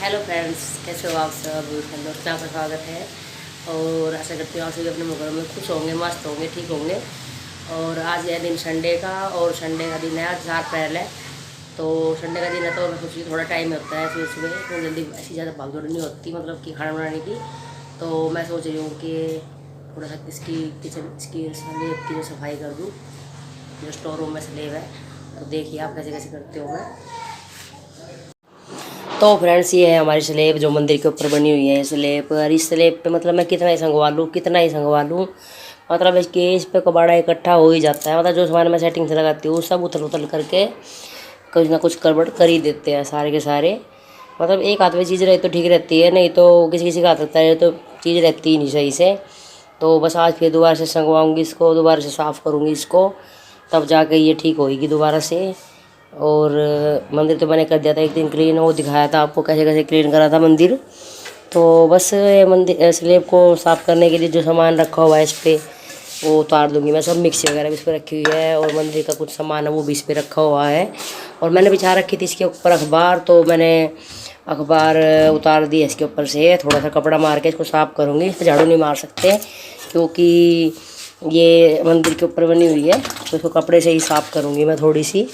Hello friends, कैसे हो आप सब। हेलो, क्या आपका स्वागत है। और आशा करती हूँ आप सभी अपने घरों में खुश होंगे, मस्त होंगे, ठीक होंगे। और आज है दिन संडे का, और संडे का दिन है, आज 4 अप्रैल है। तो संडे का दिन है तो मैं सोची थोड़ा टाइम होता है सुबह सुबह, तो जल्दी ऐसी ज़्यादा भागदौड़ नहीं होती, मतलब कि खाना बनाने की। तो मैं सोच रही हूँ कि थोड़ा सा इसकी किचन इसकी स्लेब की जो सफाई कर दूँ, जो स्टोर रूम में स्लेब है। तो देखिए आप कैसे कैसे करते हो। मैं तो फ्रेंड्स, ये है हमारी स्लेब जो मंदिर के ऊपर बनी हुई है। ये स्लेब, और इस स्लेब पे मतलब मैं कितना ही संगवा लूँ, कितना ही संगवा लूँ, मतलब इसके इस पे कबाड़ा इकट्ठा हो ही जाता है। मतलब जो सामान मैं सेटिंग से लगाती हूँ सब उथल उथल करके कुछ ना कुछ गड़बड़ कर ही देते हैं सारे के सारे। मतलब एक हाथ में चीज़ रहे तो ठीक रहती है, नहीं तो किसी किसी का हाथ रहता है तो चीज़ रहती ही नहीं सही से। तो बस आज फिर दोबारा से संगवाऊँगी इसको, दोबारा से साफ़ करूँगी इसको, तब जाके ये ठीक होएगी दोबारा से। और मंदिर तो मैंने कर दिया था एक दिन क्लीन, वो दिखाया था आपको कैसे कैसे क्लीन करा था मंदिर। तो बस ये मंदिर स्लेब को साफ़ करने के लिए जो सामान रखा हुआ है इस पर वो उतार दूंगी मैं। सब मिक्सी वगैरह भी इस पर रखी हुई है, और मंदिर का कुछ सामान है वो भी इस पर रखा हुआ है। और मैंने बिछा रखी थी इसके ऊपर अखबार, तो मैंने अखबार उतार दिया इसके ऊपर से। थोड़ा सा कपड़ा मार के इसको साफ़ करूँगी, इस पर झाड़ू नहीं मार सकते क्योंकि ये मंदिर के ऊपर बनी हुई है, तो इसको कपड़े से ही साफ़ करूँगी मैं थोड़ी सी।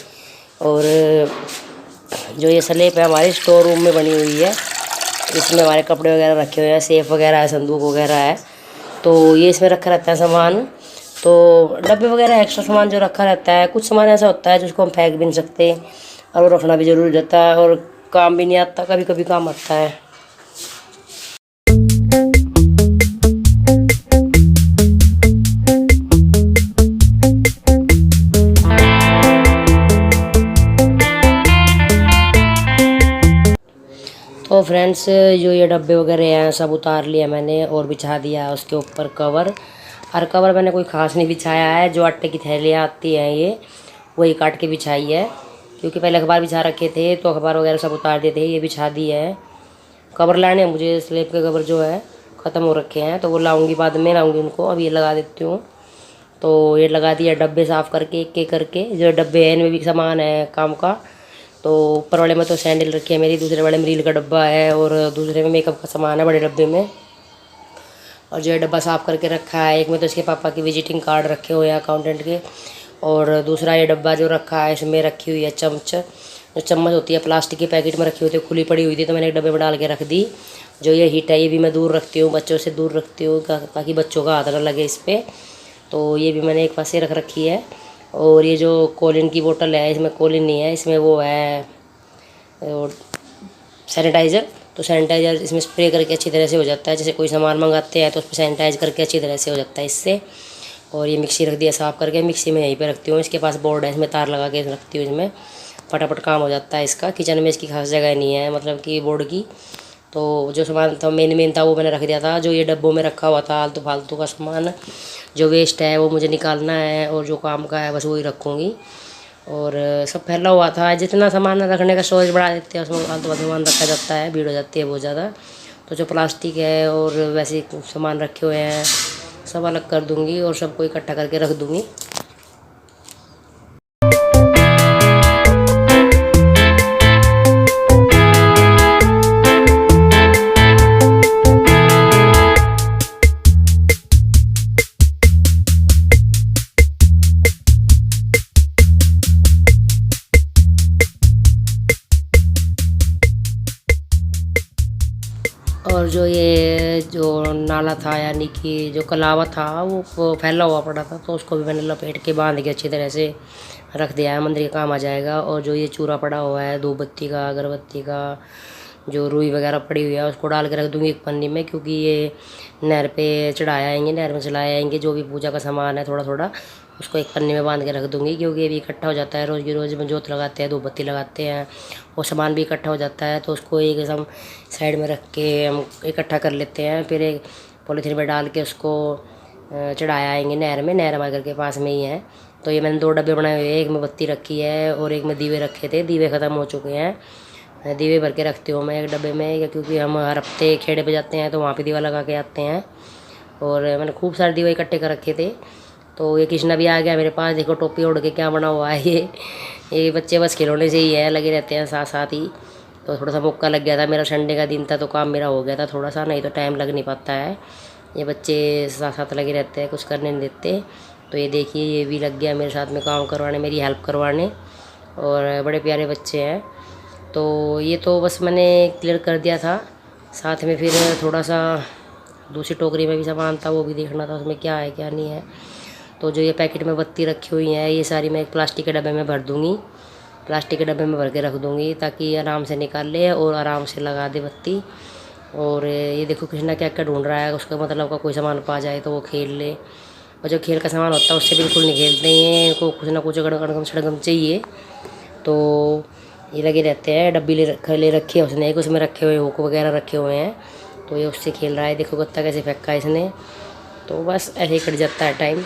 और जो ये स्लेब है हमारे स्टोर रूम में बनी हुई है, इसमें हमारे कपड़े वगैरह रखे हुए हैं, सेफ वगैरह है, संदूक वगैरह है। तो ये इसमें रखा रहता है सामान। तो डब्बे वगैरह एक्स्ट्रा सामान जो रखा रहता है, कुछ सामान ऐसा होता है जिसको हम फेंक भी नहीं सकते, और वो रखना भी ज़रूरी रहता है, और काम भी नहीं आता, कभी कभी काम आता है। तो फ्रेंड्स, जो ये डब्बे वगैरह हैं सब उतार लिया मैंने, और बिछा दिया है उसके ऊपर कवर। और कवर मैंने कोई ख़ास नहीं बिछाया है, जो आटे की थैलियाँ आती हैं ये वही काट के बिछाई है, क्योंकि पहले अखबार बिछा रखे थे तो अखबार वगैरह सब उतार दिए थे, ये बिछा दिए हैं। कवर लाने हैं मुझे, स्लेब के कवर जो है ख़त्म हो रखे हैं, तो वो लाऊंगी, बाद में लाऊंगी उनको, अब ये लगा देती हूँ। तो ये लगा दिया डब्बे साफ़ करके एक एक करके। जो डब्बे हैं इनमें भी सामान है काम का। तो ऊपर वाले में तो सैंडल रखी है मेरी, दूसरे वाले में रील का डब्बा है, और दूसरे में मेकअप का सामान है बड़े डब्बे में। और जो है डब्बा साफ़ करके रखा है, एक में तो इसके पापा की विजिटिंग कार्ड रखे हुए हैं अकाउंटेंट के। और दूसरा ये डब्बा जो रखा है इसमें रखी हुई है चम्मच, जो चम्मच होती है प्लास्टिक के पैकेट में रखी हुई थी, खुली पड़ी हुई थी, तो मैंने एक डब्बे में डाल के रख दी। जो ये हीट है ये भी मैं दूर रखती हूँ, बच्चों से दूर रखती हूँ ताकि बच्चों का हाथ ना लगे इस पर। तो ये भी मैंने एक पास से रख रखी है। और ये जो कोलिन की बोतल है, इसमें कोलिन नहीं है, इसमें वो है और सैनिटाइज़र। तो सैनिटाइज़र इसमें स्प्रे करके अच्छी तरह से हो जाता है, जैसे कोई सामान मंगाते हैं तो उस पर सैनिटाइज करके अच्छी तरह से हो जाता है इससे। और ये मिक्सी रख दिया साफ़ करके, मिक्सी में यहीं पे रखती हूँ, इसके पास बोर्ड है, इसमें तार लगा के रखती हूँ, इसमें फटाफट काम हो जाता है इसका। किचन में इसकी खास जगह नहीं है, मतलब कि बोर्ड की। तो जो सामान था मेन मेन था वो मैंने रख दिया था। जो ये डब्बों में रखा हुआ था आलतू फालतू का सामान, जो वेस्ट है वो मुझे निकालना है, और जो काम का है बस वही रखूँगी। और सब फैला हुआ था, जितना सामान रखने का स्टोरेज बढ़ा देते हैं उसमें फालतू का सामान रखा जाता है, भीड़ हो जाती है बहुत ज़्यादा। तो जो प्लास्टिक है और वैसे सामान रखे हुए हैं सब अलग कर दूंगी, और सबको इकट्ठा करके रख दूंगी। और जो ये जो नाला था, यानी कि जो कलावा था, वो फैला हुआ पड़ा था, तो उसको भी मैंने लपेट के बांध के अच्छी तरह से रख दिया है, मंदिर के काम आ जाएगा। और जो ये चूरा पड़ा हुआ है धूप बत्ती का, अगरबत्ती का, जो रुई वगैरह पड़ी हुई है उसको डाल के रख दूँगी एक पन्नी में, क्योंकि ये नहर पे चढ़ाए आएंगे, नहर में चलाए आएंगे, जो भी पूजा का सामान है थोड़ा थोड़ा उसको एक पन्नी में बांध के रख दूँगी, क्योंकि ये भी इकट्ठा हो जाता है। रोज़ की रोज़ में जोत लगाते हैं, धूप बत्ती लगाते हैं, वो सामान भी इकट्ठा हो जाता है, तो उसको एक एकदम साइड में रख के हम इकट्ठा कर लेते हैं, फिर एक पॉलीथीन में डाल के उसको चढ़ाया आएंगे नहर में। नहर हमारे घर के पास में ही है। तो ये मैंने 2 डब्बे बनाए हुए हैं, एक में बत्ती रखी है और एक में दीवे रखे थे, दीवे ख़त्म हो चुके हैं। दीवे भर के रखती हूँ मैं एक डब्बे में, क्योंकि हम हर हफ्ते खेड़े पे जाते हैं तो वहाँ पे दीवा लगा के आते हैं। और मैंने खूब सारे दीवे इकट्ठे कर रखे थे। तो ये कृष्णा भी आ गया मेरे पास, देखो टोपी ओढ़ के क्या बना हुआ है ये बच्चे बस खिलौने से ही है लगे रहते हैं साथ साथ ही। तो थोड़ा सा मौका लग गया था, मेरा संडे का दिन था तो काम मेरा हो गया था थोड़ा सा, नहीं तो टाइम लग नहीं पाता है। ये बच्चे साथ साथ लगे रहते हैं, कुछ करने नहीं देते। तो ये देखिए ये भी लग गया मेरे साथ में काम करवाने, मेरी हेल्प करवाने, और बड़े प्यारे बच्चे हैं। तो ये तो बस मैंने क्लियर कर दिया था। साथ में फिर थोड़ा सा दूसरी टोकरी में भी सामान था, वो भी देखना था उसमें क्या है क्या नहीं है। तो जो ये पैकेट में बत्ती रखी हुई है ये सारी मैं एक प्लास्टिक के डब्बे में भर दूँगी, प्लास्टिक के डब्बे में भर के रख दूँगी ताकि आराम से निकाल ले और आराम से लगा दे बत्ती। और ये देखो कृष्णा क्या क्या ढूंढ रहा है, उसका मतलब का कोई सामान पा जाए तो वो खेल ले। और जो खेल का सामान होता है उससे बिल्कुल नहीं खेलते हैं, इनको कुछ ना कुछ अड़गम सड़गम चाहिए। तो ये लगे रहते हैं। डब्बी ले रखी है उसने एक, उसमें रखे हुए हुक वगैरह रखे हुए हैं, तो ये उससे खेल रहा है। देखो गत्ता कैसे फेंका है इसने। तो बस ऐसे ही कट जाता है टाइम।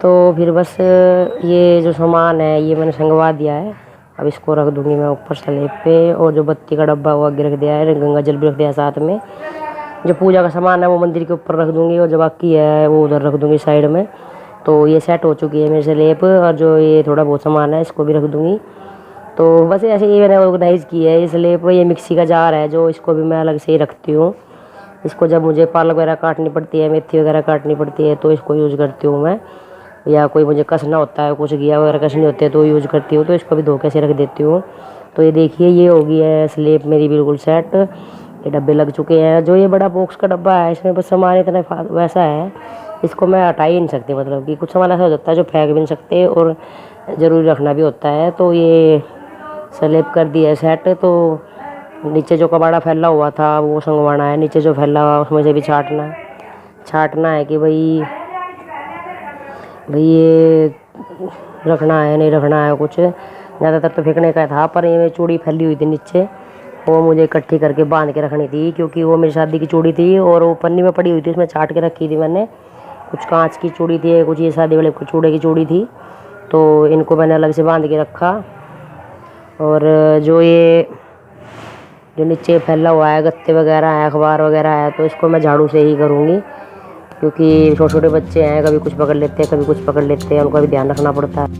तो फिर बस ये जो सामान है ये मैंने संगवा दिया है। अब इसको रख दूंगी मैं ऊपर स्लैब पे, और जो बत्ती का डब्बा वो आगे रख दिया है, गंगा जल भी रख दिया है साथ में। जो पूजा का सामान है वो मंदिर के ऊपर रख दूंगी, और जो बाकी है वो उधर रख दूंगी साइड में। तो ये सेट हो चुकी है मेरे स्लैब, और जो ये थोड़ा बहुत सामान है इसको भी रख दूंगी। तो बस ऐसे ही मैंने ऑर्गेनाइज़ किया है। स्लैब ये मिक्सी का जार है जो, इसको भी मैं अलग से ही रखती हूँ। इसको जब मुझे पालक वगैरह काटनी पड़ती है, मेथी वगैरह काटनी पड़ती है, तो इसको यूज़ करती हूँ मैं। या कोई मुझे कसना होता है, कुछ घिया वगैरह कसनी होती है तो यूज़ करती हूँ। तो इसको भी धो के से रख देती हूँ। तो ये देखिए ये हो गई है स्लैब मेरी बिल्कुल सेट। ये डब्बे लग चुके हैं। जो ये बड़ा बॉक्स का डब्बा है इसमें बस सामान इतना वैसा है, इसको मैं हटा ही नहीं सकती। मतलब कि कुछ सामान ऐसा हो जाता है जो फेंक भी नहीं सकते और ज़रूरी रखना भी होता है। तो ये स्लैब कर दिया है सेट। तो नीचे जो कबाड़ा फैला हुआ था वो संगवाना है, नीचे जो फैला हुआ उसमें से भी छाटना है कि भाई ये रखना है नहीं रखना है। कुछ ज़्यादातर तो फेंकने का था, पर ये चूड़ी फैली हुई थी नीचे, वो मुझे इकट्ठी करके बांध के रखनी थी, क्योंकि वो मेरी शादी की चूड़ी थी और वो पन्नी में पड़ी हुई थी, उसमें छाट के रखी थी मैंने। कुछ कांच की चूड़ी थी, कुछ ये शादी वाले चूड़े की चूड़ी थी, तो इनको मैंने अलग से बांध के रखा। और जो नीचे फैला हुआ है गत्ते वगैरह है, अखबार वगैरह है, तो इसको मैं झाड़ू से ही करूँगी, क्योंकि छोटे छोटे बच्चे हैं, कभी कुछ पकड़ लेते हैं कभी कुछ पकड़ लेते हैं, उनका भी ध्यान रखना पड़ता है।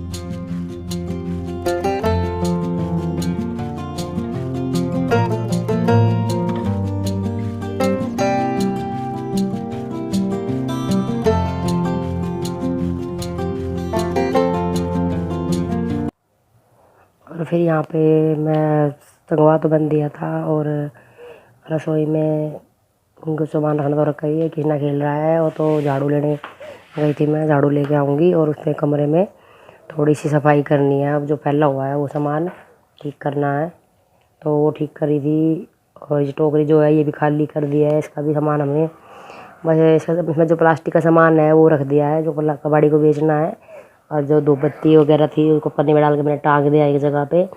और फिर यहाँ पे मैं संगवा तो बन दिया था, और रसोई में उनको सामान रखना तो रखा ही है। कृष्णा खेल रहा है, और तो झाड़ू लेने गई थी मैं, झाड़ू लेके आऊँगी। और उसमें कमरे में थोड़ी सी सफाई करनी है। अब जो फैला हुआ है वो सामान ठीक करना है, तो वो ठीक करी थी। और ये टोकरी जो है ये भी खाली कर दिया है, इसका भी सामान हमने बस इसमें जो प्लास्टिक का सामान है वो रख दिया है, जो कबाड़ी को बेचना है। और जो दो बत्ती वगैरह थी उसको पन्नी में डाल के मैंने टांग दिया एक जगह पे,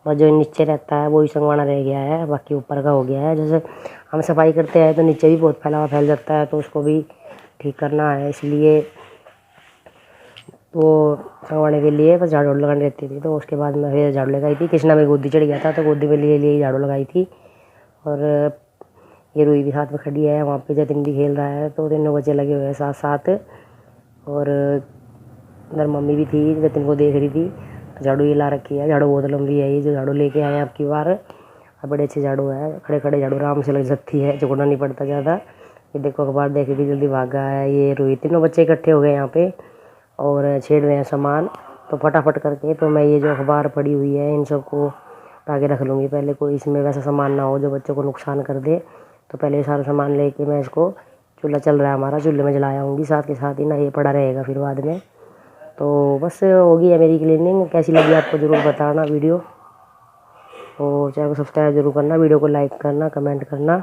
और जो नीचे रहता है वही संगवाना रह गया है, बाकी ऊपर का हो गया है। जैसे हम सफाई करते हैं तो नीचे भी बहुत फैल जाता है, तो उसको भी ठीक करना है। इसलिए वो संगवाने के लिए बस झाड़ू लगाने रहती थी। तो उसके बाद मैं फिर झाड़ू लगाई थी। कृष्णा में गोदी चढ़ गया था तो गोदी में लिए झाड़ू लगाई थी। और ये रूही भी साथ में खड़ी है, वहाँ पे जतिन भी खेल रहा है, तो तीनों बच्चे लगे हुए हैं साथ साथ। और इधर मम्मी भी थी, जतिन को देख रही थी। तो झाड़ू ये ला रखी है, झाड़ू बहुत लंबी है, ये जो झाड़ू लेके आए हैं आपकी बार, अब बड़े अच्छे झाड़ू है, खड़े खड़े झाड़ू आराम से लग सकती है, झुकना नहीं पड़ता ज़्यादा। ये देखो अखबार देख रही थी, जल्दी भागा है। ये रूही, तीनों बच्चे इकट्ठे हो गए यहाँ पे और छेड़ रहे हैं सामान, तो फटाफट करके तो मैं ये जो अखबार पड़ी हुई है इन सबको आगे रख लूँगी पहले, कोई इसमें वैसा सामान ना हो जो बच्चों को नुकसान कर दे। तो पहले ये सारा सामान लेके मैं इसको, चूल्हा चल रहा है हमारा, चूल्हे में जलाया हूँगी, साथ के साथ ही ना ये पड़ा रहेगा फिर बाद में। तो बस होगी है मेरी क्लीनिंग। कैसी लगी आपको ज़रूर बताना वीडियो, और चैनल को सब्सक्राइब जरूर करना, वीडियो को लाइक करना, कमेंट करना।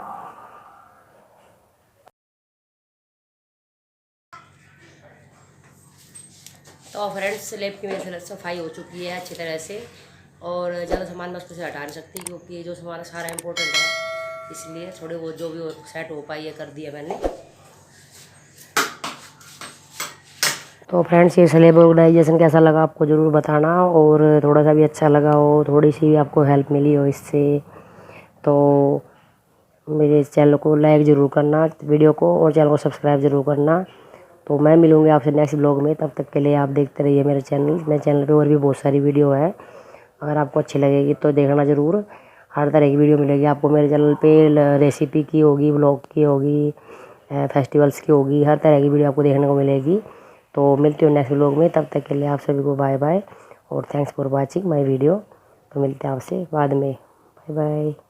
तो फ्रेंड्स स्लैब की मेरी सफाई हो चुकी है अच्छी तरह से, और ज़्यादा सामान मैं उसको से हटा नहीं सकती क्योंकि ये जो सामान सारा इम्पोर्टेंट है, इसलिए थोड़े बहुत जो भी सेट हो पाई है कर दिया मैंने। तो फ्रेंड्स ये स्लैब ऑर्गेनाइजेशन कैसा लगा आपको ज़रूर बताना, और थोड़ा सा भी अच्छा लगा हो, थोड़ी सी भी आपको हेल्प मिली हो इससे, तो मेरे चैनल को लाइक ज़रूर करना वीडियो को, और चैनल को सब्सक्राइब ज़रूर करना। तो मैं मिलूँगी आपसे नेक्स्ट ब्लॉग में, तब तक के लिए आप देखते रहिए मेरे चैनल पे और भी बहुत सारी वीडियो है, अगर आपको अच्छी लगेगी तो देखना ज़रूर। हर तरह की वीडियो मिलेगी आपको मेरे चैनल पे, रेसिपी की होगी, ब्लॉग की होगी, फेस्टिवल्स की होगी, हर तरह की वीडियो आपको देखने को मिलेगी। तो मिलती हूँ नेक्स्ट ब्लॉग में, तब तक के लिए आप सभी को बाय बाय और thanks for watching my video. तो मिलते हैं आपसे बाद में, बाय बाय।